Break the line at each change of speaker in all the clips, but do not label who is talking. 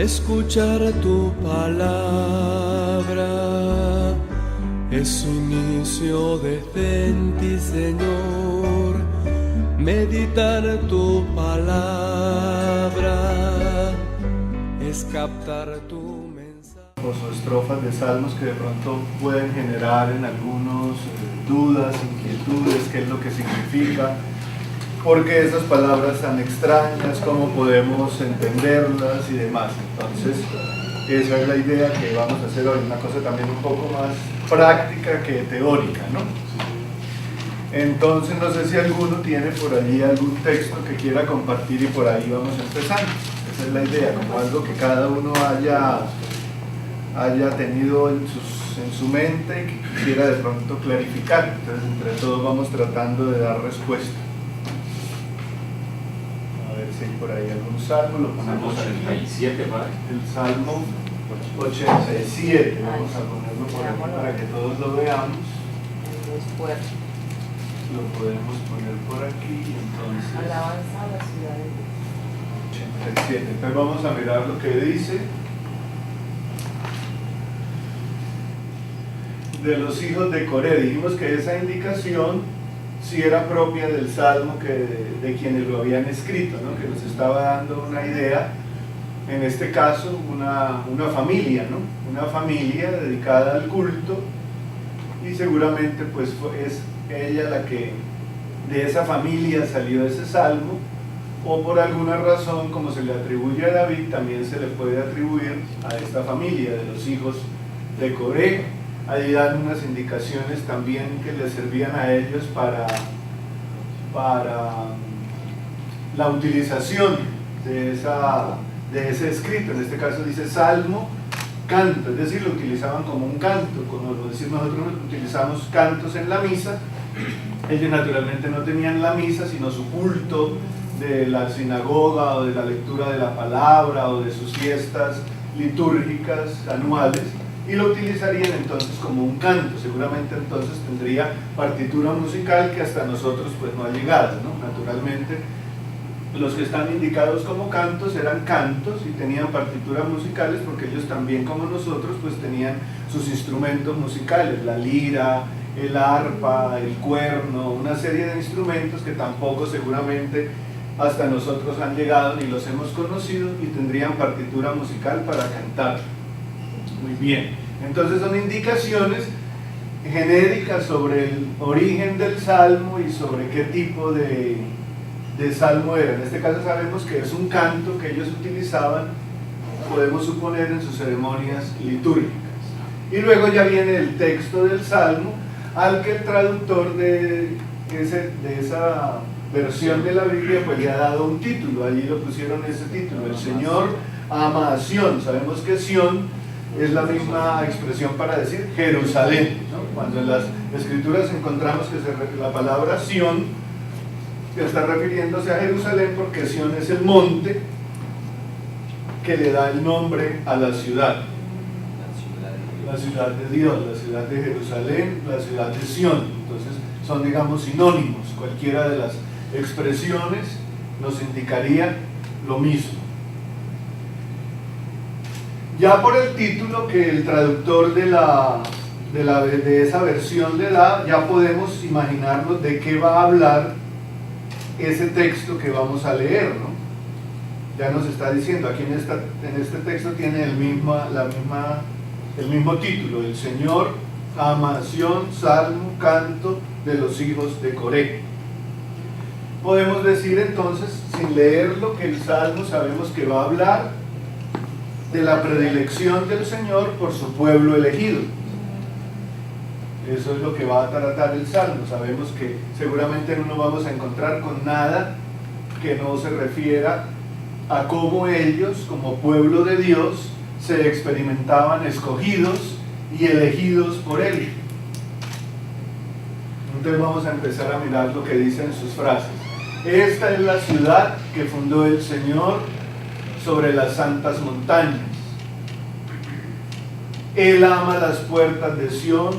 Escuchar tu palabra es un inicio de fe en ti, Señor. Meditar tu palabra es captar tu mensaje.
O estrofas de salmos que de pronto pueden generar en algunos dudas, inquietudes, qué es lo que significa, por qué esas palabras tan extrañas, cómo podemos entenderlas y demás. Entonces, esa es la idea que vamos a hacer hoy, una cosa también un poco más práctica que teórica, ¿no? Entonces, no sé si alguno tiene por allí algún texto que quiera compartir y por ahí vamos empezando. Esa es la idea, como algo que cada uno haya tenido en su mente y que quisiera de pronto clarificar. Entonces, entre todos vamos tratando de dar respuesta. A ver si hay por ahí algún salmo, lo ponemos
Salmo 87, ¿vale?
el Salmo 87, vamos a ponerlo por aquí para que todos lo veamos. Lo podemos poner por aquí, entonces.
Alabanza a la ciudad de Dios.
87. Entonces vamos a mirar lo que dice. De los hijos de Coré. Dijimos que esa indicación sí era propia del Salmo de quienes lo habían escrito, ¿no? Que nos estaba dando una idea, en este caso una familia, ¿no? Una familia dedicada al culto, y seguramente pues es ella la que de esa familia salió ese Salmo, o por alguna razón, como se le atribuye a David, también se le puede atribuir a esta familia de los hijos de Coré. Ahí dan unas indicaciones también que les servían a ellos para la utilización de ese escrito. En este caso dice salmo, canto, es decir, lo utilizaban como un canto, como decir nosotros utilizamos cantos en la misa. Ellos naturalmente no tenían la misa, sino su culto de la sinagoga o de la lectura de la palabra o de sus fiestas litúrgicas anuales, y lo utilizarían entonces como un canto. Seguramente entonces tendría partitura musical que hasta nosotros pues no ha llegado, ¿no? Naturalmente los que están indicados como cantos eran cantos y tenían partituras musicales, porque ellos también, como nosotros, pues tenían sus instrumentos musicales, la lira, el arpa, el cuerno, una serie de instrumentos que tampoco seguramente hasta nosotros han llegado ni los hemos conocido, y tendrían partitura musical para cantar. Muy bien, entonces son indicaciones genéricas sobre el origen del salmo y sobre qué tipo de salmo era. En este caso sabemos que es un canto que ellos utilizaban, podemos suponer, en sus ceremonias litúrgicas. Y luego ya viene el texto del salmo, al que el traductor de esa versión de la Biblia pues le ha dado un título. Allí lo pusieron ese título: el Señor ama a Sión. Sabemos que Sión es la misma expresión para decir Jerusalén, ¿no? Cuando en las escrituras encontramos que la palabra Sión está refiriéndose a Jerusalén, porque Sión es el monte que le da el nombre a la ciudad. La ciudad de Dios, la ciudad de Jerusalén, la ciudad de Sión. Entonces son, digamos, sinónimos. Cualquiera de las expresiones nos indicaría lo mismo. Ya por el título que el traductor de esa versión le da, ya podemos imaginarnos de qué va a hablar ese texto que vamos a leer, ¿no? Ya nos está diciendo, aquí en este texto tiene el mismo título: el Señor ama a Sión, salmo, canto de los hijos de Coré. Podemos decir entonces, sin leerlo, que el salmo sabemos que va a hablar de la predilección del Señor por su pueblo elegido. Eso es lo que va a tratar el salmo. Sabemos que seguramente no nos vamos a encontrar con nada que no se refiera a cómo ellos, como pueblo de Dios, se experimentaban escogidos y elegidos por Él. Entonces vamos a empezar a mirar lo que dicen sus frases. Esta es la ciudad que fundó el Señor sobre las santas montañas. Él ama las puertas de Sión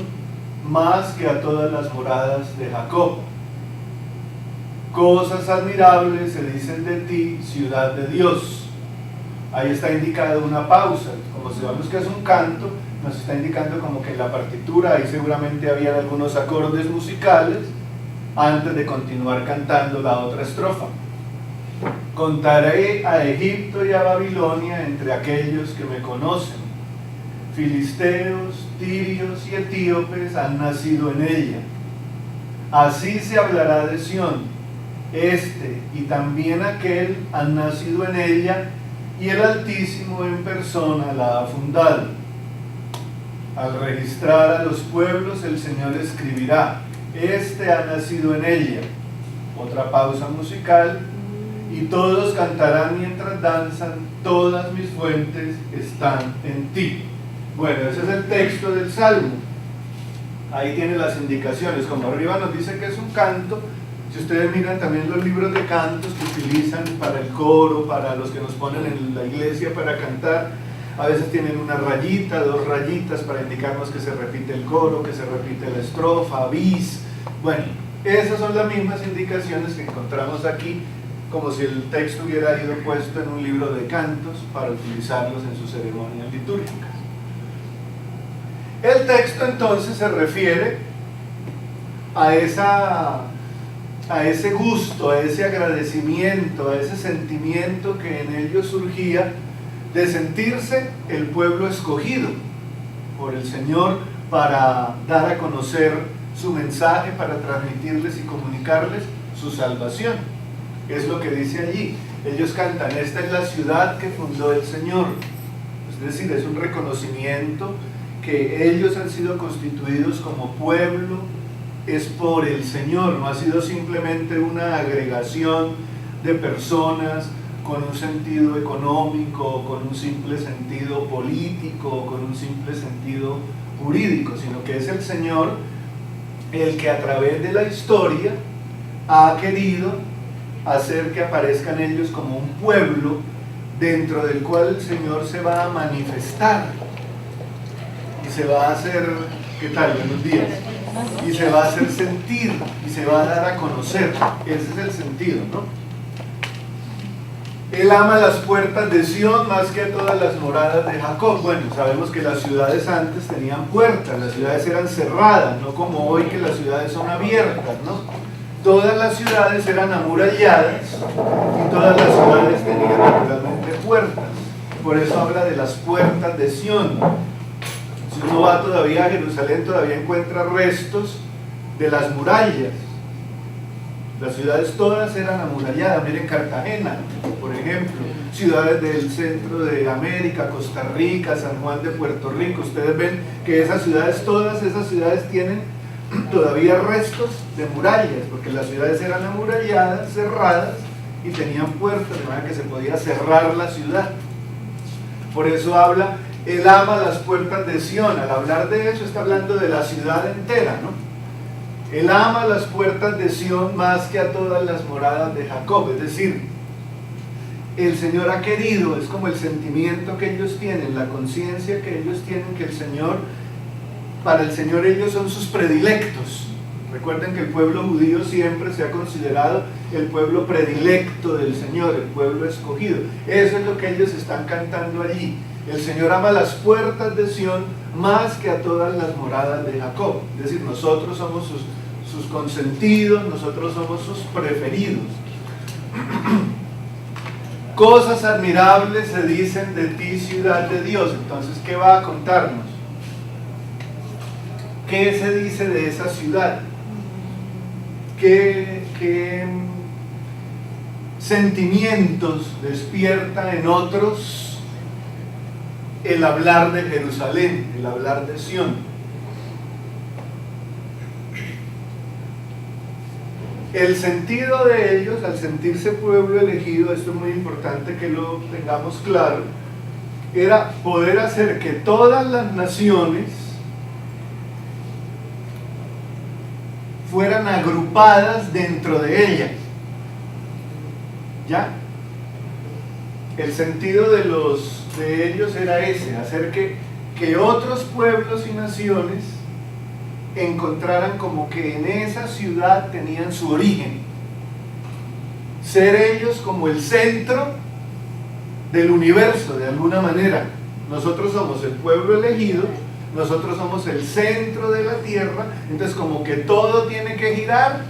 más que a todas las moradas de Jacob. Cosas admirables se dicen de ti, ciudad de Dios. Ahí está indicado una pausa, como sabemos que es un canto, nos está indicando como que en la partitura ahí seguramente había algunos acordes musicales antes de continuar cantando la otra estrofa. Contaré a Egipto y a Babilonia entre aquellos que me conocen. Filisteos, tirios y etíopes han nacido en ella. Así se hablará de Sión. Este y también aquel han nacido en ella, y el Altísimo en persona la ha fundado. Al registrar a los pueblos, el Señor escribirá: este ha nacido en ella. Otra pausa musical. Y todos cantarán mientras danzan: todas mis fuentes están en ti. Bueno, ese es el texto del Salmo. Ahí tiene las indicaciones. Como arriba nos dice que es un canto, si ustedes miran también los libros de cantos que utilizan para el coro, para los que nos ponen en la iglesia para cantar, a veces tienen una rayita, 2 rayitas para indicarnos que se repite el coro, que se repite la estrofa, bis. Bueno, esas son las mismas indicaciones que encontramos aquí, como si el texto hubiera ido puesto en un libro de cantos para utilizarlos en sus ceremonias litúrgicas. El texto entonces se refiere a ese gusto, a ese agradecimiento, a ese sentimiento que en ellos surgía de sentirse el pueblo escogido por el Señor para dar a conocer su mensaje, para transmitirles y comunicarles su salvación. Es lo que dice allí. Ellos cantan: esta es la ciudad que fundó el Señor. Es decir, es un reconocimiento que ellos han sido constituidos como pueblo, es por el Señor, no ha sido simplemente una agregación de personas con un sentido económico, con un simple sentido político, con un simple sentido jurídico, sino que es el Señor el que a través de la historia ha querido hacer que aparezcan ellos como un pueblo dentro del cual el Señor se va a manifestar y se va a hacer, ¿qué tal? Buenos días. Y se va a hacer sentir y se va a dar a conocer. Ese es el sentido, ¿no? Él ama las puertas de Sión más que a todas las moradas de Jacob. Bueno, sabemos que las ciudades antes tenían puertas, las ciudades eran cerradas, no como hoy que las ciudades son abiertas, ¿no? Todas las ciudades eran amuralladas y todas las ciudades tenían naturalmente puertas. Por eso habla de las puertas de Sión. Si uno va todavía a Jerusalén, todavía encuentra restos de las murallas. Las ciudades todas eran amuralladas. Miren Cartagena, por ejemplo, ciudades del centro de América, Costa Rica, San Juan de Puerto Rico. Ustedes ven que esas ciudades, todas esas ciudades tienen todavía restos de murallas, porque las ciudades eran amuralladas, cerradas y tenían puertas, de manera que se podía cerrar la ciudad. Por eso habla: él ama las puertas de Sión. Al hablar de eso está hablando de la ciudad entera, ¿no? Él ama las puertas de Sión más que a todas las moradas de Jacob. Es decir, el Señor ha querido, es como el sentimiento que ellos tienen, la conciencia que ellos tienen, que el Señor, para el Señor ellos son sus predilectos. Recuerden que el pueblo judío siempre se ha considerado el pueblo predilecto del Señor, el pueblo escogido. Eso es lo que ellos están cantando allí. El Señor ama las puertas de Sión más que a todas las moradas de Jacob. Es decir, nosotros somos sus consentidos, nosotros somos sus preferidos. Cosas admirables se dicen de ti, ciudad de Dios. Entonces, ¿qué va a contarnos? ¿Qué se dice de esa ciudad? ¿Qué sentimientos despierta en otros el hablar de Jerusalén, el hablar de Sión? El sentido de ellos, al sentirse pueblo elegido, esto es muy importante que lo tengamos claro, era poder hacer que todas las naciones fueran agrupadas dentro de ella. ¿Ya? El sentido de ellos era ese, hacer que otros pueblos y naciones encontraran como que en esa ciudad tenían su origen, ser ellos como el centro del universo de alguna manera. Nosotros somos el pueblo elegido, nosotros somos el centro de la tierra, entonces como que todo tiene que girar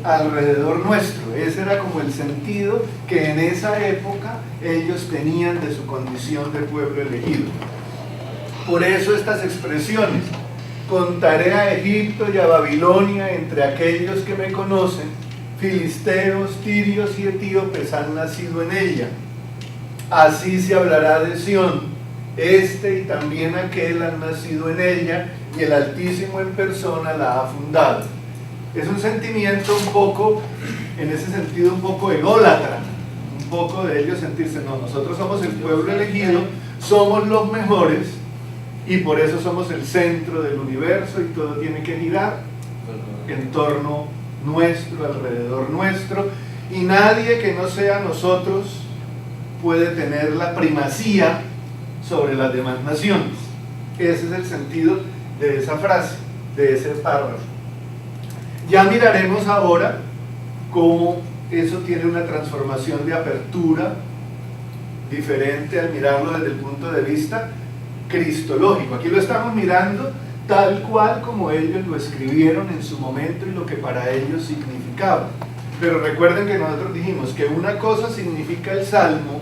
alrededor nuestro. Ese era como el sentido que en esa época ellos tenían de su condición de pueblo elegido. Por eso estas expresiones: contaré a Egipto y a Babilonia entre aquellos que me conocen, filisteos, tirios y etíopes han nacido en ella. Así se hablará de Sión, este y también aquel han nacido en ella, y el Altísimo en persona la ha fundado. Es un sentimiento un poco, en ese sentido, un poco ególatra, un poco de ellos sentirse, no, nosotros somos el pueblo elegido, somos los mejores, y por eso somos el centro del universo, y todo tiene que girar en torno nuestro, alrededor nuestro, y nadie que no sea nosotros puede tener la primacía sobre las demás naciones. Ese es el sentido de esa frase, de ese párrafo. Ya miraremos ahora cómo eso tiene una transformación de apertura diferente al mirarlo desde el punto de vista cristológico. Aquí lo estamos mirando tal cual como ellos lo escribieron en su momento y lo que para ellos significaba. Pero recuerden que nosotros dijimos que una cosa significa el Salmo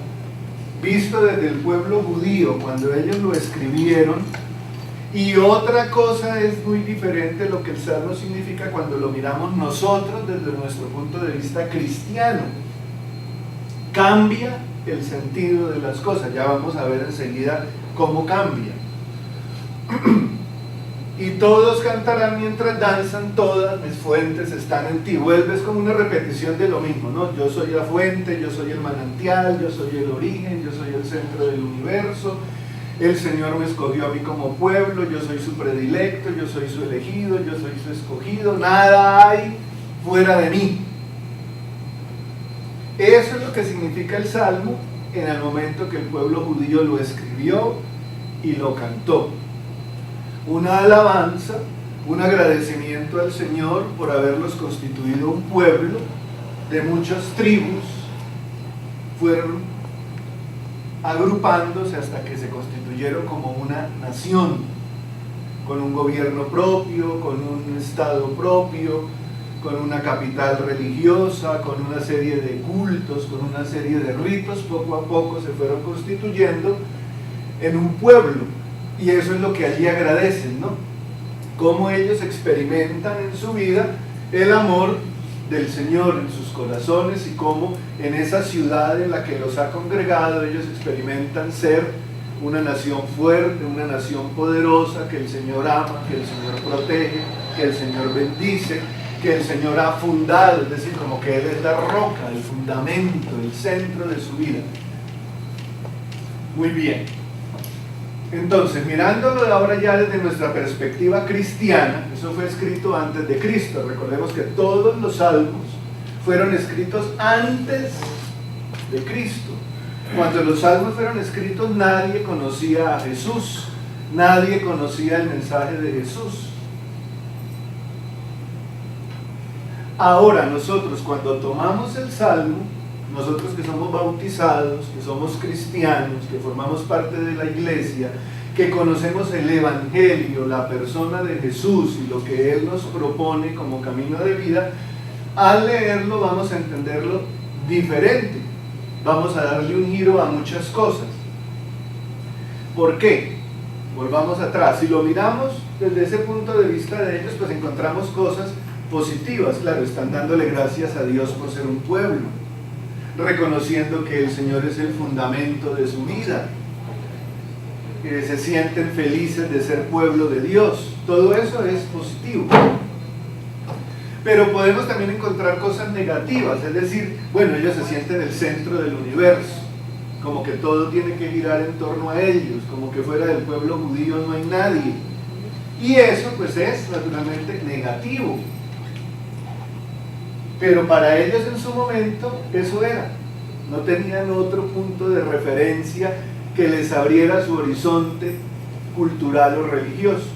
visto desde el pueblo judío cuando ellos lo escribieron, y otra cosa es muy diferente lo que el Salmo significa cuando lo miramos nosotros desde nuestro punto de vista cristiano. Cambia el sentido de las cosas, ya vamos a ver enseguida cómo cambia. Y todos cantarán mientras danzan, todas mis fuentes están en ti. Vuelves como una repetición de lo mismo, ¿no? Yo soy la fuente, yo soy el manantial, yo soy el origen, yo soy el centro del universo. El Señor me escogió a mí como pueblo, yo soy su predilecto, yo soy su elegido, yo soy su escogido, nada hay fuera de mí. Eso es lo que significa el Salmo en el momento que el pueblo judío lo escribió y lo cantó. Una alabanza, un agradecimiento al Señor por haberlos constituido un pueblo de muchas tribus, fueron agrupándose hasta que se constituyeron como una nación, con un gobierno propio, con un estado propio, con una capital religiosa, con una serie de cultos, con una serie de ritos. Poco a poco se fueron constituyendo en un pueblo. Y eso es lo que allí agradecen, ¿no? Cómo ellos experimentan en su vida el amor del Señor en sus corazones, y cómo en esa ciudad en la que los ha congregado ellos experimentan ser una nación fuerte, una nación poderosa, que el Señor ama, que el Señor protege, que el Señor bendice, que el Señor ha fundado, es decir, como que Él es la roca, el fundamento, el centro de su vida. Muy bien. Entonces, mirándolo ahora ya desde nuestra perspectiva cristiana, eso fue escrito antes de Cristo. Recordemos que todos los salmos fueron escritos antes de Cristo. Cuando los salmos fueron escritos, nadie conocía a Jesús, nadie conocía el mensaje de Jesús. Ahora nosotros, cuando tomamos el Salmo, nosotros que somos bautizados, que somos cristianos, que formamos parte de la iglesia, que conocemos el Evangelio, la persona de Jesús y lo que Él nos propone como camino de vida, al leerlo vamos a entenderlo diferente, vamos a darle un giro a muchas cosas. ¿Por qué? Volvamos atrás. Si lo miramos desde ese punto de vista de ellos, pues encontramos cosas positivas. Claro, están dándole gracias a Dios por ser un pueblo, reconociendo que el Señor es el fundamento de su vida, que se sienten felices de ser pueblo de Dios. Todo eso es positivo. Pero podemos también encontrar cosas negativas, es decir, bueno, ellos se sienten el centro del universo, como que todo tiene que girar en torno a ellos, como que fuera del pueblo judío no hay nadie. Y eso pues es naturalmente negativo. Pero para ellos en su momento eso era. No tenían otro punto de referencia que les abriera su horizonte cultural o religioso.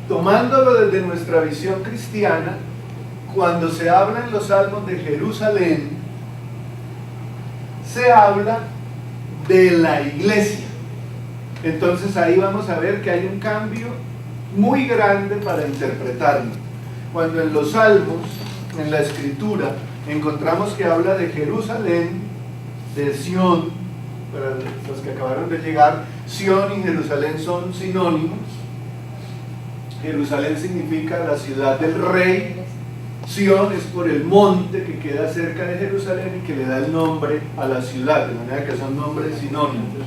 Tomándolo desde nuestra visión cristiana, cuando se habla en los salmos de Jerusalén, se habla de la iglesia. Entonces ahí vamos a ver que hay un cambio muy grande para interpretarlo. Cuando en los Salmos, en la Escritura, encontramos que habla de Jerusalén, de Sión, para los que acabaron de llegar, Sión y Jerusalén son sinónimos. Jerusalén significa la ciudad del rey, Sión es por el monte que queda cerca de Jerusalén y que le da el nombre a la ciudad, de manera que son nombres sinónimos.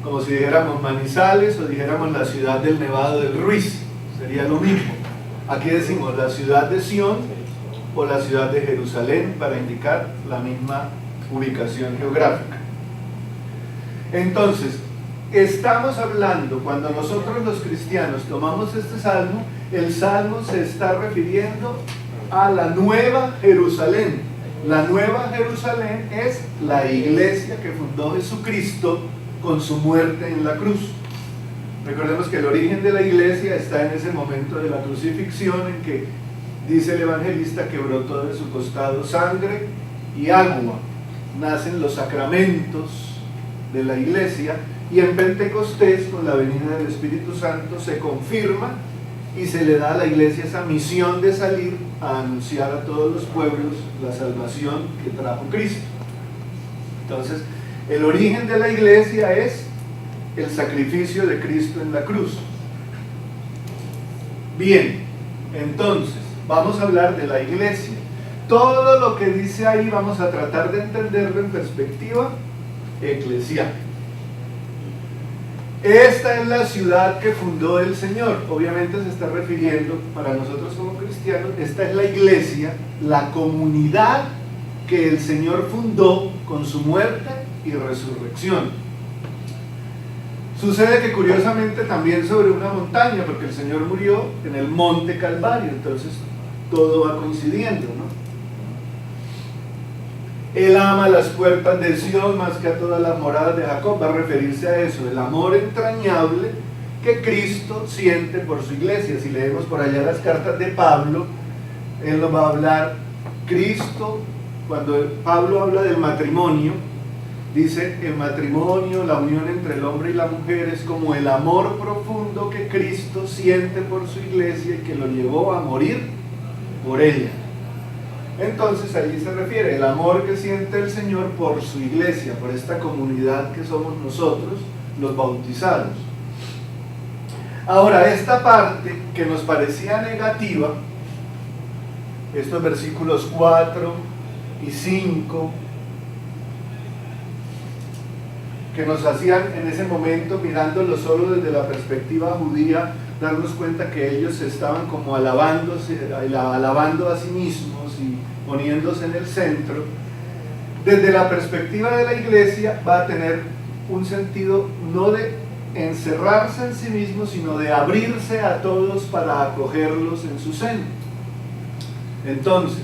Como si dijéramos Manizales o dijéramos la ciudad del Nevado del Ruiz, sería lo mismo. Aquí decimos la ciudad de Sión o la ciudad de Jerusalén para indicar la misma ubicación geográfica. Entonces, estamos hablando, cuando nosotros los cristianos tomamos este salmo, el salmo se está refiriendo a la Nueva Jerusalén. La Nueva Jerusalén es la iglesia que fundó Jesucristo con su muerte en la cruz. Recordemos que el origen de la iglesia está en ese momento de la crucifixión, en que dice el evangelista que brotó de su costado sangre y agua. Nacen los sacramentos de la iglesia, y en Pentecostés, con la venida del Espíritu Santo, se confirma y se le da a la iglesia esa misión de salir a anunciar a todos los pueblos la salvación que trajo Cristo. Entonces, el origen de la iglesia es el sacrificio de Cristo en la cruz. Bien, entonces, vamos a hablar de la iglesia. Todo lo que dice ahí vamos a tratar de entenderlo en perspectiva eclesial. Esta es la ciudad que fundó el Señor. Obviamente se está refiriendo, para nosotros como cristianos, esta es la iglesia, la comunidad que el Señor fundó con su muerte y resurrección. Sucede que curiosamente también sobre una montaña, porque el Señor murió en el monte Calvario, entonces todo va coincidiendo, ¿no? Él ama las puertas de Sión más que a todas las moradas de Jacob. Va a referirse a eso, el amor entrañable que Cristo siente por su iglesia. Si leemos por allá las cartas de Pablo, él nos va a hablar. Cristo, cuando Pablo habla del matrimonio, dice: el matrimonio, la unión entre el hombre y la mujer, es como el amor profundo que Cristo siente por su iglesia y que lo llevó a morir por ella. Entonces allí se refiere el amor que siente el Señor por su iglesia, por esta comunidad que somos nosotros, los bautizados. Ahora, esta parte que nos parecía negativa, estos versículos 4 y 5, que nos hacían en ese momento, mirándolo solo desde la perspectiva judía, darnos cuenta que ellos estaban como alabando a sí mismos y poniéndose en el centro. Desde la perspectiva de la iglesia va a tener un sentido no de encerrarse en sí mismo, sino de abrirse a todos para acogerlos en su seno. Entonces,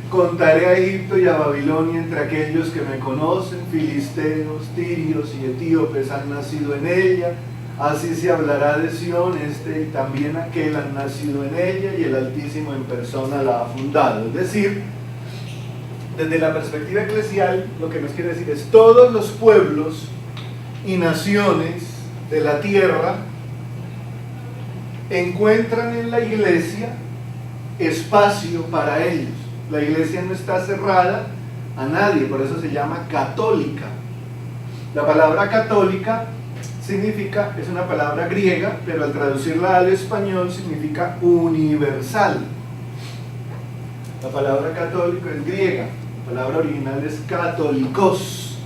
contaré a Egipto y a Babilonia entre aquellos que me conocen, filisteos, tirios y etíopes han nacido en ella. Así se hablará de Sión, este y también aquel han nacido en ella, y el Altísimo en persona la ha fundado. Es decir, desde la perspectiva eclesial, lo que nos quiere decir es: todos los pueblos y naciones de la tierra encuentran en la iglesia espacio para ellos. La iglesia no está cerrada a nadie, por eso se llama católica. La palabra católica significa, es una palabra griega, pero al traducirla al español significa universal. La palabra católico es griega, la palabra original es católicos,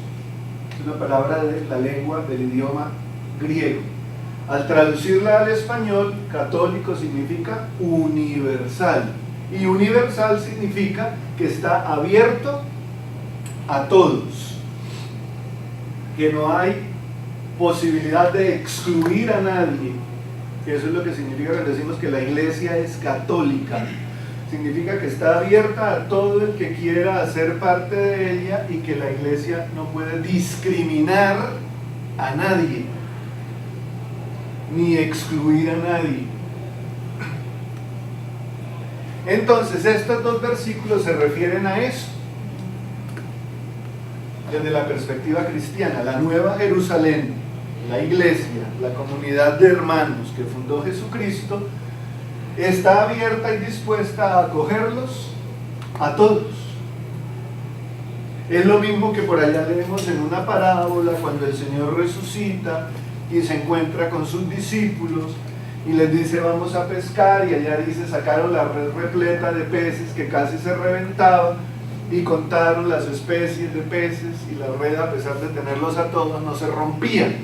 es una palabra de la lengua del idioma griego. Al traducirla al español, católico significa universal, y universal significa que está abierto a todos, que no hay posibilidad de excluir a nadie. Eso es lo que significa cuando decimos que la iglesia es católica. Significa que está abierta a todo el que quiera hacer parte de ella, y que la iglesia no puede discriminar a nadie ni excluir a nadie. Entonces estos dos versículos se refieren a eso. desde la perspectiva cristiana, la Nueva Jerusalén, la iglesia, la comunidad de hermanos que fundó Jesucristo, está abierta y dispuesta a acogerlos a todos. Es lo mismo que por allá leemos en una parábola cuando el Señor resucita y se encuentra con sus discípulos y les dice vamos a pescar, y allá dice sacaron la red repleta de peces que casi se reventaba y contaron las especies de peces, y la red, a pesar de tenerlos a todos, no se rompía.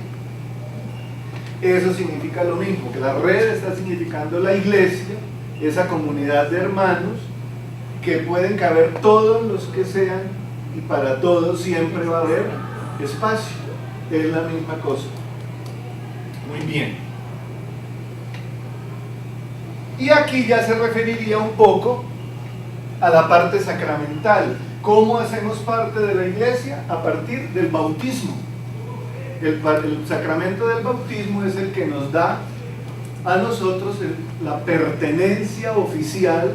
Eso significa lo mismo, que la red está significando la iglesia, esa comunidad de hermanos que pueden caber todos los que sean, y para todos siempre va a haber espacio. Es la misma cosa. Muy bien. Y aquí ya se referiría un poco a la parte sacramental. ¿Cómo hacemos parte de la iglesia? A partir del bautismo. El sacramento del bautismo es el que nos da a nosotros la pertenencia oficial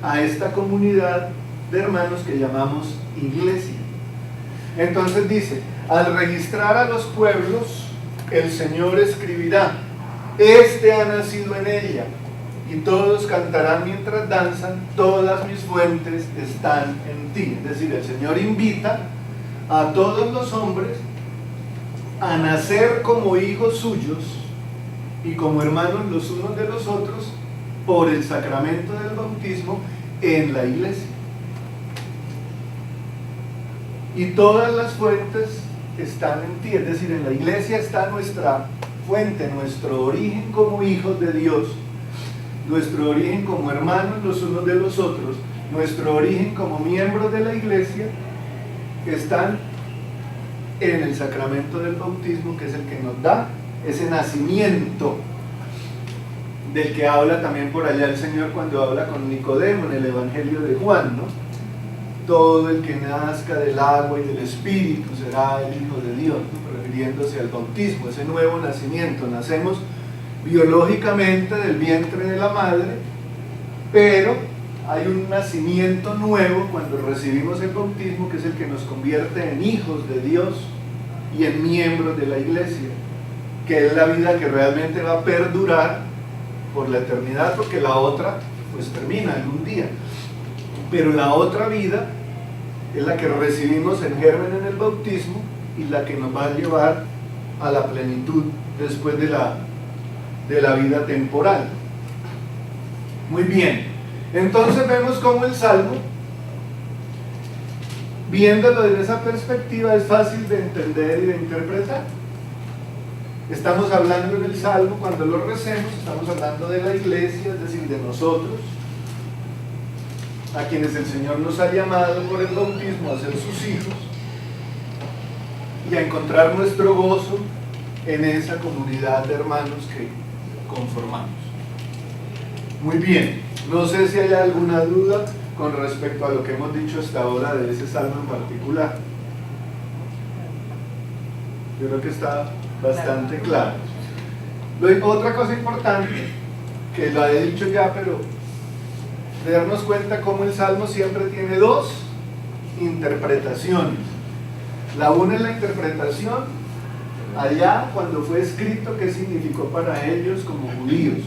a esta comunidad de hermanos que llamamos iglesia. Entonces dice, al registrar a los pueblos, el Señor escribirá, este ha nacido en ella, y todos cantarán mientras danzan, todas mis fuentes están en ti. Es decir, el Señor invita a todos los hombres a nacer como hijos suyos y como hermanos los unos de los otros por el sacramento del bautismo en la iglesia. Y todas las fuentes están en ti, es decir, en la iglesia está nuestra fuente, nuestro origen como hijos de Dios, nuestro origen como hermanos los unos de los otros, nuestro origen como miembros de la iglesia, están en el sacramento del bautismo, que es el que nos da ese nacimiento del que habla también por allá el Señor cuando habla con Nicodemo en el Evangelio de Juan, ¿no? Todo el que nazca del agua y del Espíritu será el Hijo de Dios, ¿no? Refiriéndose al bautismo, ese nuevo nacimiento. Nacemos biológicamente del vientre de la madre, pero hay un nacimiento nuevo cuando recibimos el bautismo, que es el que nos convierte en hijos de Dios y en miembros de la iglesia, que es la vida que realmente va a perdurar por la eternidad, porque la otra pues termina en un día, pero la otra vida es la que recibimos en germen en el bautismo y la que nos va a llevar a la plenitud después de la vida temporal. Muy bien, entonces vemos cómo el Salmo, viéndolo desde esa perspectiva, es fácil de entender y de interpretar. Estamos hablando en el Salmo, cuando lo recemos, estamos hablando de la iglesia, es decir, de nosotros, a quienes el Señor nos ha llamado por el bautismo a ser sus hijos y a encontrar nuestro gozo en esa comunidad de hermanos que conformamos. Muy bien, no sé si hay alguna duda con respecto a lo que hemos dicho hasta ahora de ese salmo en particular. Yo creo que está bastante claro. Otra cosa importante, que lo he dicho ya, pero de darnos cuenta cómo el Salmo siempre tiene dos interpretaciones. La una es la interpretación allá cuando fue escrito, qué significó para ellos como judíos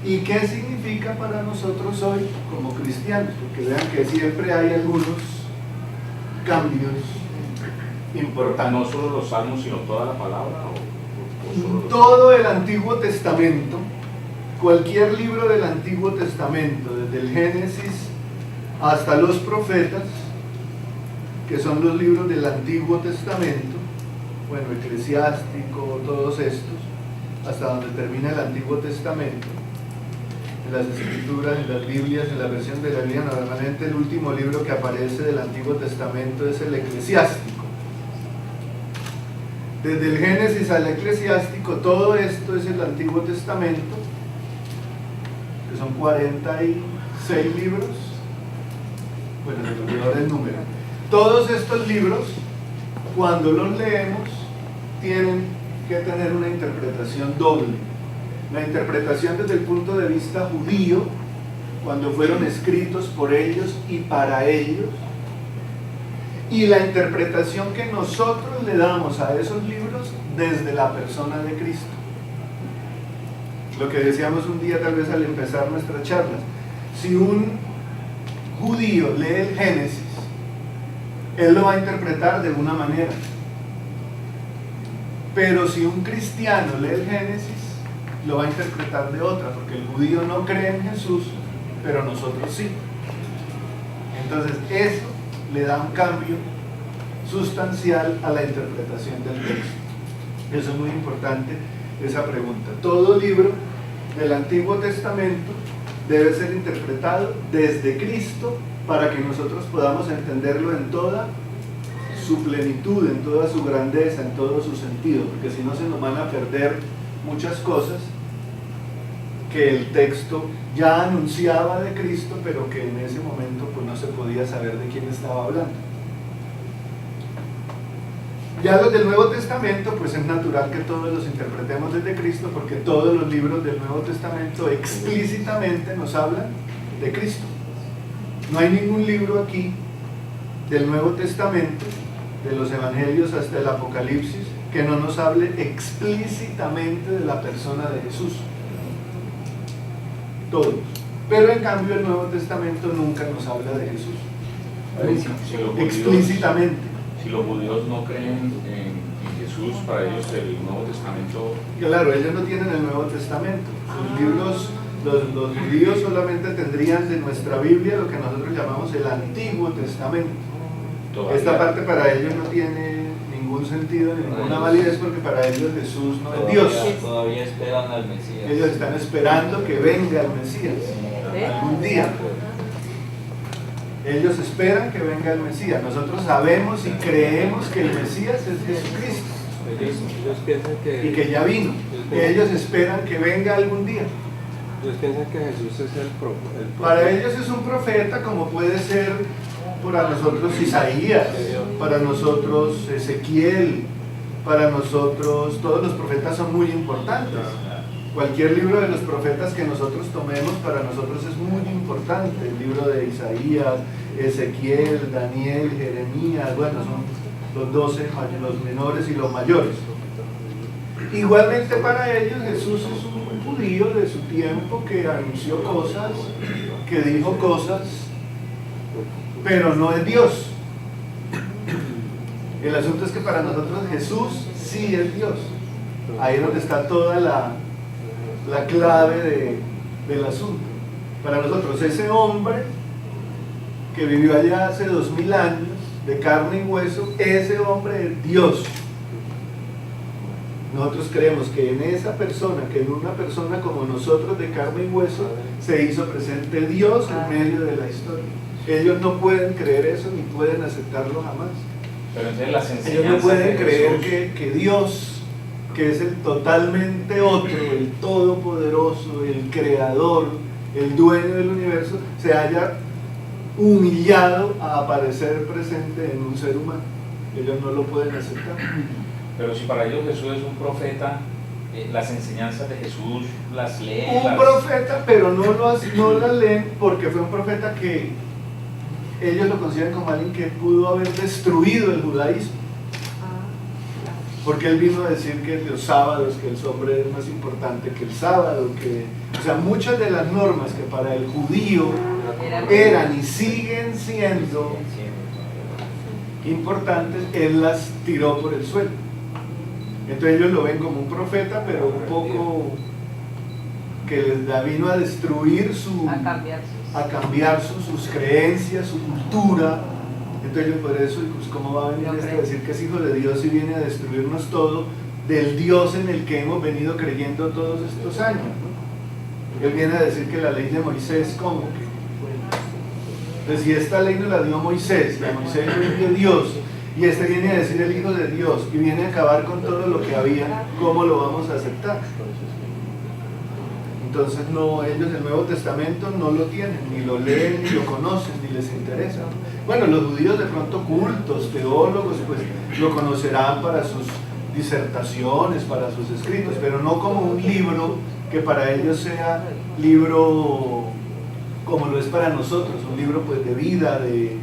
y qué significa para nosotros hoy como cristianos, porque vean que siempre hay algunos cambios importantes.
No solo los salmos, sino toda la palabra.
Todo el Antiguo Testamento, cualquier libro del Antiguo Testamento, desde el Génesis hasta los profetas, que son los libros del Antiguo Testamento, bueno, Eclesiástico, todos estos, hasta donde termina el Antiguo Testamento, en las Escrituras, en las Biblias, en la versión de la Biblia, normalmente el último libro que aparece del Antiguo Testamento es el Eclesiástico. Desde el Génesis al Eclesiástico, todo esto es el Antiguo Testamento, que son 46 libros, bueno, se me olvidó el número. Todos estos libros, cuando los leemos, tienen que tener una interpretación doble. La interpretación desde el punto de vista judío, cuando fueron escritos por ellos y para ellos, y la interpretación que nosotros le damos a esos libros desde la persona de Cristo. Lo que decíamos un día tal vez al empezar nuestras charlas, si un judío lee el Génesis, él lo va a interpretar de una manera, pero si un cristiano lee el Génesis, lo va a interpretar de otra, porque el judío no cree en Jesús, pero nosotros sí. Entonces eso le da un cambio sustancial a la interpretación del texto. Eso es muy importante, esa pregunta. Todo libro del Antiguo Testamento debe ser interpretado desde Cristo para que nosotros podamos entenderlo en toda su plenitud, en toda su grandeza, en todo su sentido, porque si no se nos van a perder muchas cosas que el texto ya anunciaba de Cristo, pero que en ese momento pues no se podía saber de quién estaba hablando. Ya los del Nuevo Testamento, pues es natural que todos los interpretemos desde Cristo, porque todos los libros del Nuevo Testamento explícitamente nos hablan de Cristo. No hay ningún libro aquí del Nuevo Testamento, de los Evangelios hasta el Apocalipsis, que no nos hable explícitamente de la persona de Jesús. Todos. Pero en cambio el Nuevo Testamento nunca nos habla de Jesús. Nunca. Explícitamente.
Si los judíos no creen en Jesús, para ellos el Nuevo Testamento...
Claro, ellos no tienen el Nuevo Testamento. Sus libros, los judíos solamente tendrían de nuestra Biblia lo que nosotros llamamos el Antiguo Testamento. Todavía. Esta parte para ellos no tiene ningún sentido, ni ninguna validez, porque para ellos Jesús no es Dios.
Todavía esperan al Mesías.
Ellos están esperando que venga el Mesías algún día. Ellos esperan que venga el Mesías. Nosotros sabemos y creemos que el Mesías es Jesucristo.
Ellos piensan que...
Y que ya vino. Ellos esperan que venga algún día.
Ellos piensan que Jesús es el profeta.
Para ellos es un profeta, como puede ser para nosotros Isaías, para nosotros Ezequiel, para nosotros, todos los profetas son muy importantes. Cualquier libro de los profetas que nosotros tomemos para nosotros es muy importante. El libro de Isaías, Ezequiel, Daniel, Jeremías, bueno, son los 12, los menores y los mayores. Igualmente para ellos Jesús es un judío de su tiempo que anunció cosas, que dijo cosas, pero no es Dios. El asunto es que para nosotros Jesús sí es Dios. Ahí es donde está toda la clave del asunto. Para nosotros ese hombre que vivió allá hace 2000 años, de carne y hueso, ese hombre es Dios. Nosotros creemos que en esa persona, que en una persona como nosotros de carne y hueso, se hizo presente Dios en medio de la historia. Ellos no pueden creer eso ni pueden aceptarlo jamás.
Pero entonces las enseñanzas
ellos no pueden
de
creer
Jesús...
que Dios, que es el totalmente otro, el todopoderoso, el creador, el dueño del universo, se haya humillado a aparecer presente en un ser humano. Ellos no lo pueden aceptar.
Pero si para ellos Jesús es un profeta, las enseñanzas de Jesús las leen.
Un profeta, pero no las leen porque fue un profeta que ellos lo consideran como alguien que pudo haber destruido el judaísmo. Porque él vino a decir que los sábados, que el hombre es más importante que el sábado, o sea, muchas de las normas que para el judío eran y siguen siendo importantes, él las tiró por el suelo. Entonces ellos lo ven como un profeta, pero un poco que les vino a destruir a cambiar sus creencias, su cultura. Entonces por eso, pues, ¿cómo va a venir a decir que es hijo de Dios y viene a destruirnos todo del Dios en el que hemos venido creyendo todos estos años, ¿no? Él viene a decir que la ley de Moisés, ¿cómo? Entonces, si esta ley nos la dio Moisés, y a Moisés lo dio Dios, y este viene a decir el Hijo de Dios, y viene a acabar con todo lo que había, ¿cómo lo vamos a aceptar? Entonces, no, ellos el Nuevo Testamento no lo tienen, ni lo leen, ni lo conocen, ni les interesa. Bueno, los judíos de pronto cultos, teólogos, pues lo conocerán para sus disertaciones, para sus escritos, pero no como un libro que para ellos sea libro como lo es para nosotros, un libro pues de vida, de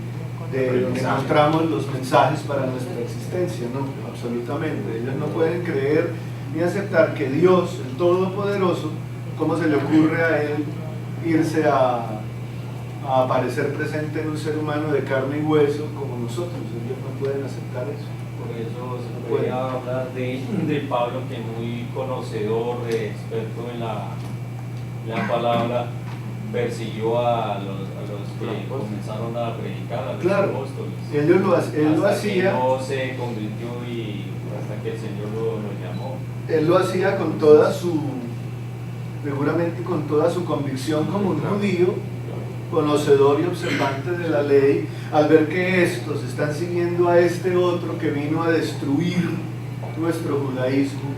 de donde
mensaje.
encontramos los mensajes para nuestra existencia, no, absolutamente. Ellos no pueden creer ni aceptar que Dios, el Todopoderoso, ¿cómo se le ocurre a él irse a aparecer presente en un ser humano de carne y hueso como nosotros? Ellos no pueden aceptar eso.
Por eso se puede hablar de Pablo, que muy conocedor, experto en la palabra, persiguió a los que comenzaron a predicar, a los
Claro,
apóstoles.
él lo
hasta
hacía.
que no se convirtió y hasta que el Señor lo llamó.
Él lo hacía con toda su, seguramente con toda su convicción como un judío, conocedor y observante de la ley, al ver que estos están siguiendo a este otro que vino a destruir nuestro judaísmo,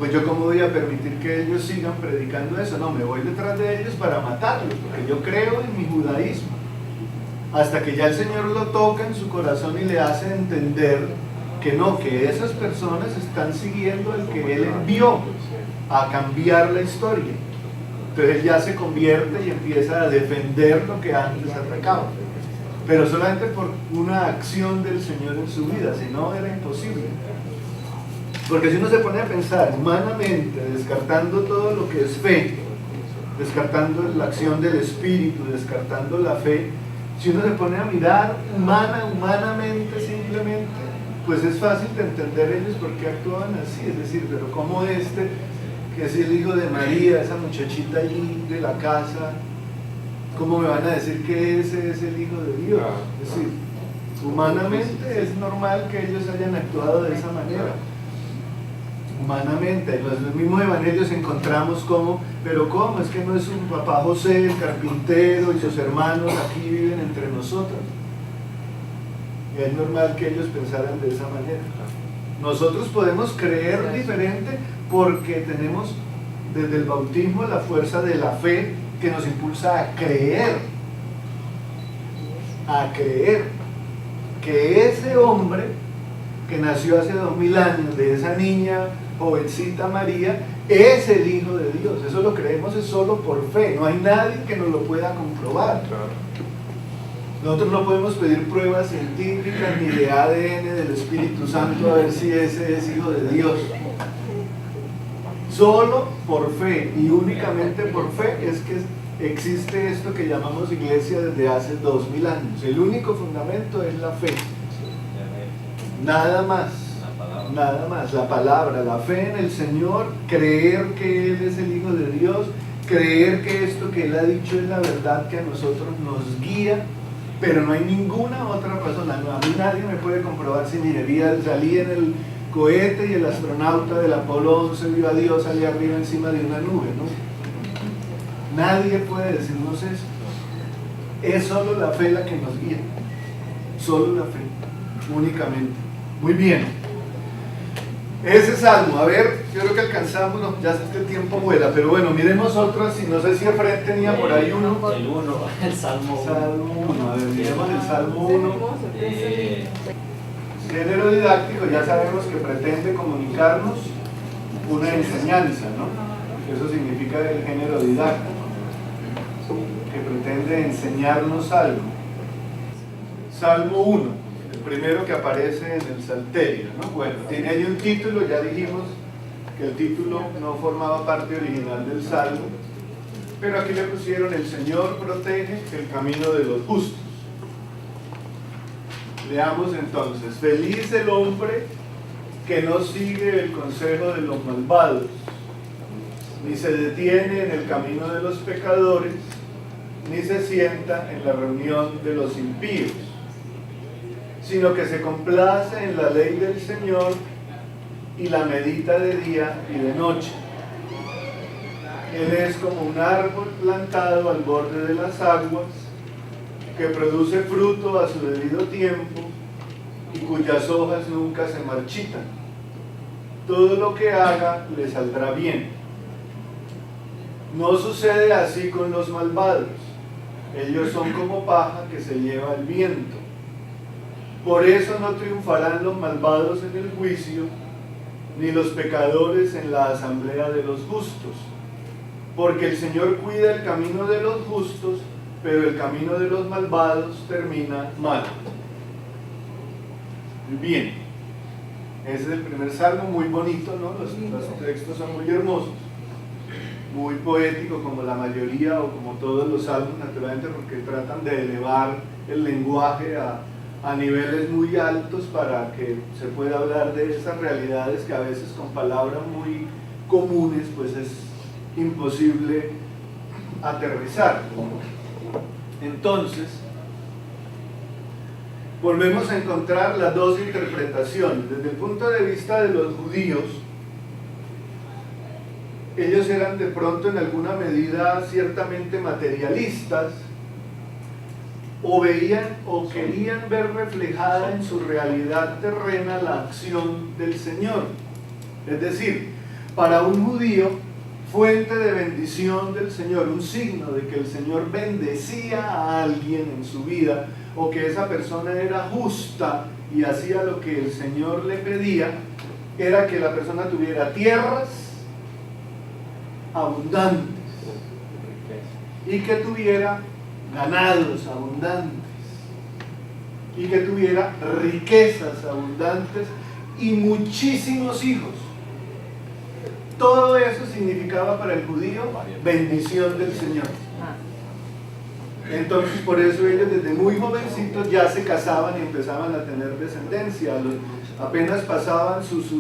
pues yo cómo voy a permitir que ellos sigan predicando eso. No, me voy detrás de ellos para matarlos, porque yo creo en mi judaísmo. Hasta que ya el Señor lo toca en su corazón y le hace entender que no, que esas personas están siguiendo al que Él envió a cambiar la historia. Entonces él ya se convierte y empieza a defender lo que antes atacaba, pero solamente por una acción del Señor en su vida, si no era imposible. Porque si uno se pone a pensar humanamente, descartando todo lo que es fe, descartando la acción del Espíritu, descartando la fe, si uno se pone a mirar humanamente simplemente, pues es fácil de entender ellos por qué actuaban así. Es decir, pero como este, que es el hijo de María, esa muchachita allí de la casa, ¿cómo me van a decir que ese es el hijo de Dios? Es decir, humanamente es normal que ellos hayan actuado de esa manera. Humanamente, en los mismos evangelios encontramos cómo, pero ¿cómo? Es que no es un papá José, el carpintero, y sus hermanos aquí viven entre nosotros. Y es normal que ellos pensaran de esa manera. Nosotros podemos creer diferente porque tenemos desde el bautismo la fuerza de la fe que nos impulsa a creer que ese hombre que nació hace 2000 años de esa niña jovencita María es el Hijo de Dios. Eso lo creemos es solo por fe, no hay nadie que nos lo pueda comprobar. Nosotros no podemos pedir pruebas científicas ni de ADN del Espíritu Santo a ver si ese es Hijo de Dios. Solo por fe y únicamente por fe es que existe esto que llamamos iglesia desde hace 2000 años. El único fundamento es la fe. Nada más. Nada más. La palabra, la fe en el Señor, creer que Él es el Hijo de Dios, creer que esto que Él ha dicho es la verdad que a nosotros nos guía. Pero no hay ninguna otra persona, no, a mí nadie me puede comprobar si salí en el cohete y el astronauta del Apolo 11 vio a Dios allá arriba encima de una nube, ¿no? Nadie puede decirnos eso. Es solo la fe la que nos guía, solo la fe, únicamente. Muy bien. Ese salmo, a ver, yo creo que alcanzamos, no, ya sé que el tiempo vuela, pero bueno, miremos otros, y no sé si Efraín tenía por ahí uno.
El 1, el Salmo 1.
Salmo 1, a ver, miremos el Salmo 1. Género didáctico, ya sabemos que pretende comunicarnos una enseñanza, ¿no? Eso significa el género didáctico, que pretende enseñarnos algo. Salmo 1. Primero que aparece en el Salterio, ¿no? Bueno, tiene ahí un título, ya dijimos que el título no formaba parte original del Salmo, pero aquí le pusieron: el Señor protege el camino de los justos. Leamos entonces: feliz el hombre que no sigue el consejo de los malvados, ni se detiene en el camino de los pecadores, ni se sienta en la reunión de los impíos, sino que se complace en la ley del Señor y la medita de día y de noche. Él es como un árbol plantado al borde de las aguas, que produce fruto a su debido tiempo y cuyas hojas nunca se marchitan. Todo lo que haga le saldrá bien. No sucede así con los malvados. Ellos son como paja que se lleva el viento. Por eso no triunfarán los malvados en el juicio, ni los pecadores en la asamblea de los justos. Porque el Señor cuida el camino de los justos, pero el camino de los malvados termina mal. bien. Ese es el primer salmo, muy bonito, ¿no? Los textos son muy hermosos, muy poéticos como la mayoría o como todos los salmos, naturalmente, porque tratan de elevar el lenguaje a niveles muy altos para que se pueda hablar de esas realidades que a veces con palabras muy comunes pues es imposible aterrizar. Entonces, volvemos a encontrar las dos interpretaciones. Desde el punto de vista de los judíos, ellos eran de pronto en alguna medida ciertamente materialistas, o veían o querían ver reflejada en su realidad terrena la acción del Señor. Es decir, para un judío, fuente de bendición del Señor, un signo de que el Señor bendecía a alguien en su vida, o que esa persona era justa y hacía lo que el Señor le pedía, era que la persona tuviera tierras abundantes y que tuviera ganados abundantes y que tuviera riquezas abundantes y muchísimos hijos. Todo eso significaba para el judío bendición del Señor. Entonces por eso ellos desde muy jovencitos ya se casaban y empezaban a tener descendencia. Apenas pasaban sus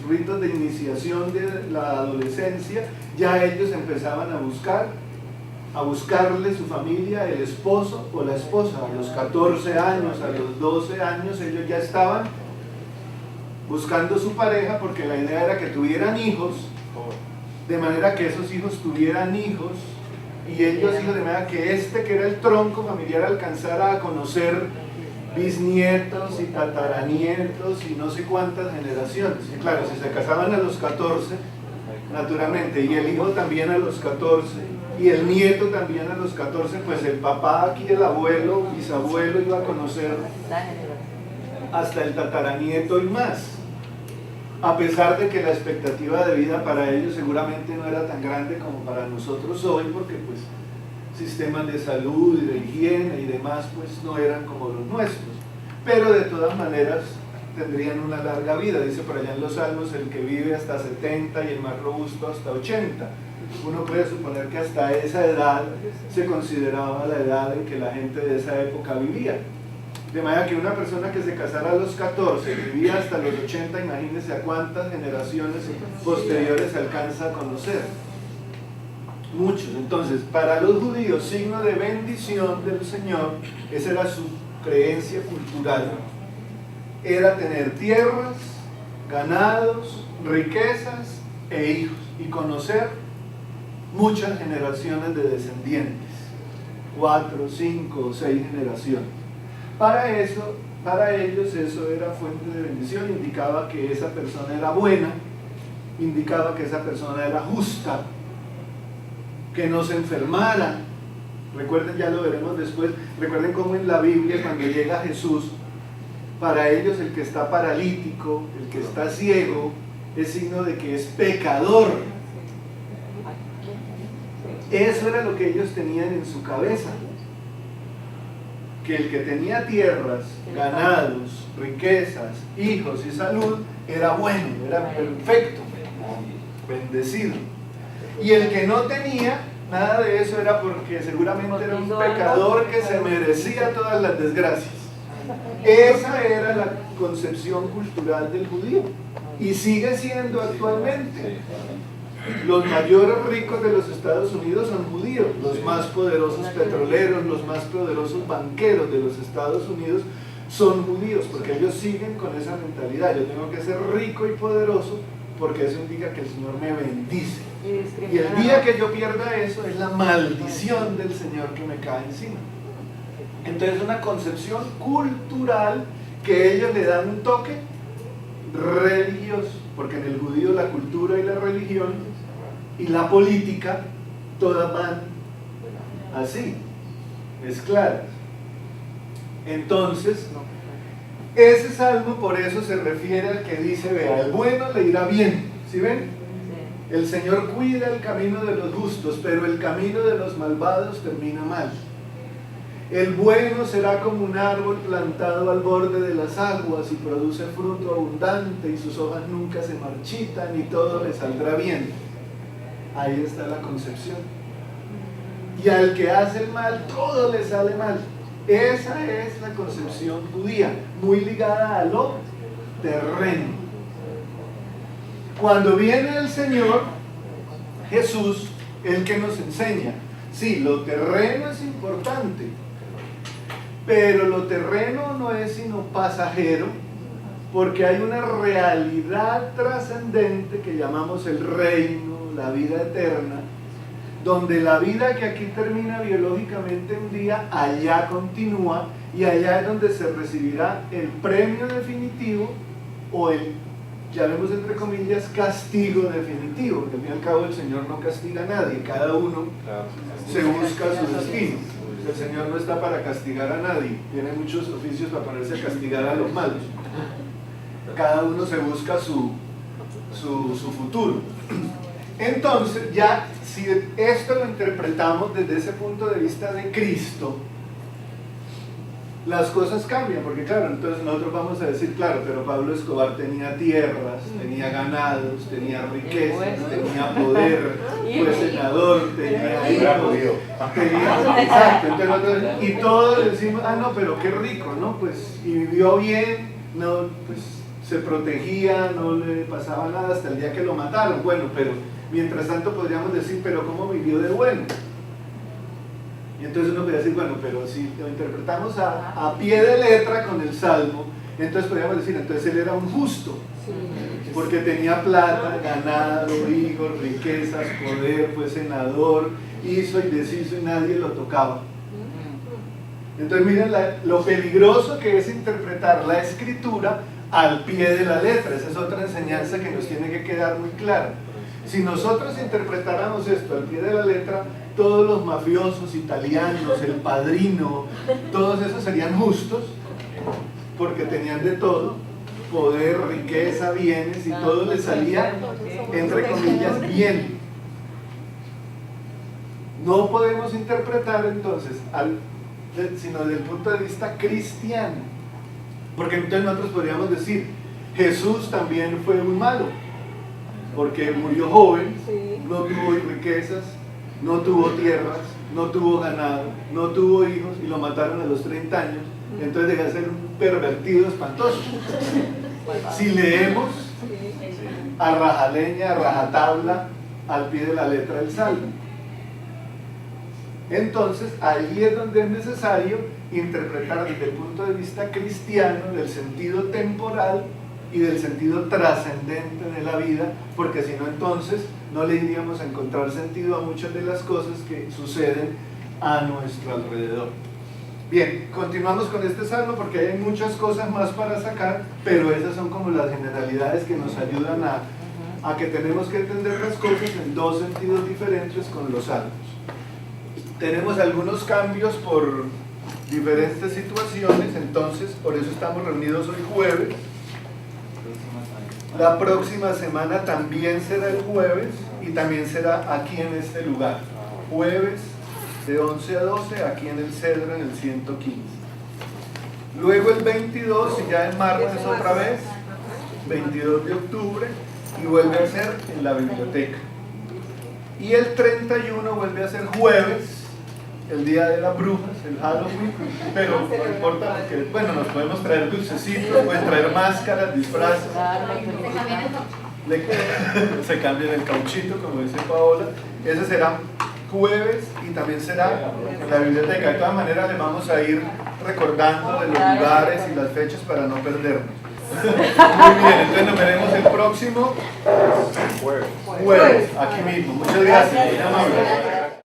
ritos de iniciación de la adolescencia, ya ellos empezaban a buscarle su familia, el esposo o la esposa. A los 14 años, a los 12 años, ellos ya estaban buscando su pareja, porque la idea era que tuvieran hijos, de manera que esos hijos tuvieran hijos, y ellos hijos, de manera que que era el tronco familiar, alcanzara a conocer bisnietos y tataranietos y no sé cuántas generaciones. Y claro, si se casaban a los 14, naturalmente, y el hijo también a los 14, y el nieto también a los 14, pues el papá aquí, el abuelo, bisabuelo, iba a conocer hasta el tataranieto y más. A pesar de que la expectativa de vida para ellos seguramente no era tan grande como para nosotros hoy, porque pues sistemas de salud y de higiene y demás pues no eran como los nuestros, pero de todas maneras tendrían una larga vida. Dice por allá en los Salmos, el que vive hasta 70 y el más robusto hasta 80. Uno puede suponer que hasta esa edad se consideraba la edad en que la gente de esa época vivía. De manera que una persona que se casara a los 14 vivía hasta los 80, imagínense a cuántas generaciones posteriores alcanza a conocer. Muchos. Entonces, para los judíos, signo de bendición del Señor, esa era su creencia cultural, era tener tierras, ganados, riquezas e hijos, y conocer muchas generaciones de descendientes, 4, 5 o 6 generaciones. Para ellos eso era fuente de bendición, indicaba que esa persona era buena, indicaba que esa persona era justa, que no se enfermara. Recuerden, ya lo veremos después, recuerden cómo en la Biblia cuando llega Jesús, para ellos el que está paralítico, el que está ciego, es signo de que es pecador. Eso era lo que ellos tenían en su cabeza, que el que tenía tierras, ganados, riquezas, hijos y salud era bueno, era perfecto, bendecido. Y el que no tenía nada de eso era porque seguramente era un pecador que se merecía todas las desgracias. Esa era la concepción cultural del judío y sigue siendo actualmente. Los mayores ricos de los Estados Unidos son judíos, los más poderosos petroleros, los más poderosos banqueros de los Estados Unidos son judíos, porque ellos siguen con esa mentalidad: yo tengo que ser rico y poderoso porque eso indica que el Señor me bendice, y el día que yo pierda eso es la maldición del Señor que me cae encima. Entonces, una concepción cultural que ellos le dan un toque religioso, porque en el judío la cultura y la religión y la política todas van así, mezcladas. Entonces, ese salmo por eso se refiere al que dice: vea, el bueno le irá bien. ¿Sí ven? El Señor cuida el camino de los justos, pero el camino de los malvados termina mal. El bueno será como un árbol plantado al borde de las aguas y produce fruto abundante y sus hojas nunca se marchitan y todo le saldrá bien. Ahí está la concepción. Y al que hace el mal, todo le sale mal. Esa es la concepción judía, muy ligada a lo terreno. Cuando viene el Señor Jesús, el que nos enseña, sí, lo terreno es importante, pero lo terreno no es sino pasajero, porque hay una realidad trascendente que llamamos el reino, la vida eterna, donde la vida que aquí termina biológicamente un día, allá continúa, y allá es donde se recibirá el premio definitivo o el, llamemos entre comillas, castigo definitivo, porque al fin y al cabo el Señor no castiga a nadie, cada uno se busca su destino. El Señor no está para castigar a nadie, tiene muchos oficios para ponerse a castigar a los malos. Cada uno se busca su futuro. Entonces, ya si esto lo interpretamos desde ese punto de vista de Cristo, las cosas cambian, porque claro, entonces nosotros vamos a decir, claro, pero Pablo Escobar tenía tierras, tenía ganados, tenía riquezas, tenía poder, fue senador, tenía hijos, exacto, entonces nosotros, y todos decimos, ah no, pero qué rico, ¿no? Pues, y vivió bien, no, pues se protegía, no le pasaba nada hasta el día que lo mataron, bueno, pero mientras tanto podríamos decir, pero ¿cómo vivió de bueno? Y entonces uno podría decir, bueno, pero si lo interpretamos a pie de letra con el Salmo, entonces podríamos decir, entonces él era un justo, porque tenía plata, ganado, hijos, riquezas, poder, fue senador, hizo y deshizo y nadie lo tocaba. Entonces miren lo peligroso que es interpretar la escritura al pie de la letra. Esa es otra enseñanza que nos tiene que quedar muy clara. Si nosotros interpretáramos esto al pie de la letra, todos los mafiosos italianos, el Padrino, todos esos serían justos, porque tenían de todo, poder, riqueza, bienes, y todo les salía, entre comillas, bien. No podemos interpretar entonces, sino desde el punto de vista cristiano, porque entonces nosotros podríamos decir, Jesús también fue un malo, porque murió joven, no tuvo riquezas, no tuvo tierras, no tuvo ganado, no tuvo hijos y lo mataron a los 30 años, entonces deja de ser un pervertido espantoso. Si leemos a rajaleña, a rajatabla, al pie de la letra del Salmo, entonces ahí es donde es necesario interpretar desde el punto de vista cristiano, del sentido temporal y del sentido trascendente de la vida, porque si no entonces no le iríamos a encontrar sentido a muchas de las cosas que suceden a nuestro alrededor. Bien, continuamos con este salmo porque hay muchas cosas más para sacar, pero esas son como las generalidades que nos ayudan a que tenemos que entender las cosas en dos sentidos diferentes con los salmos. Tenemos algunos cambios por diferentes situaciones, entonces por eso estamos reunidos hoy jueves. La próxima semana también será el jueves y también será aquí en este lugar. Jueves de 11 a 12 aquí en el Cedro en el 115. Luego el 22 y ya en marzo es otra vez, 22 de octubre, y vuelve a ser en la biblioteca. Y el 31 vuelve a ser jueves, el día de las brujas, el Halloween, pero no importa porque, bueno, nos podemos traer dulcecitos, pueden traer máscaras, disfraces, se cambian el cauchito, como dice Paola. Ese será jueves y también será en la biblioteca. De todas maneras les vamos a ir recordando de los lugares y las fechas para no perdernos. Muy bien, entonces nos veremos el próximo jueves, aquí mismo. Muchas gracias, muy amable.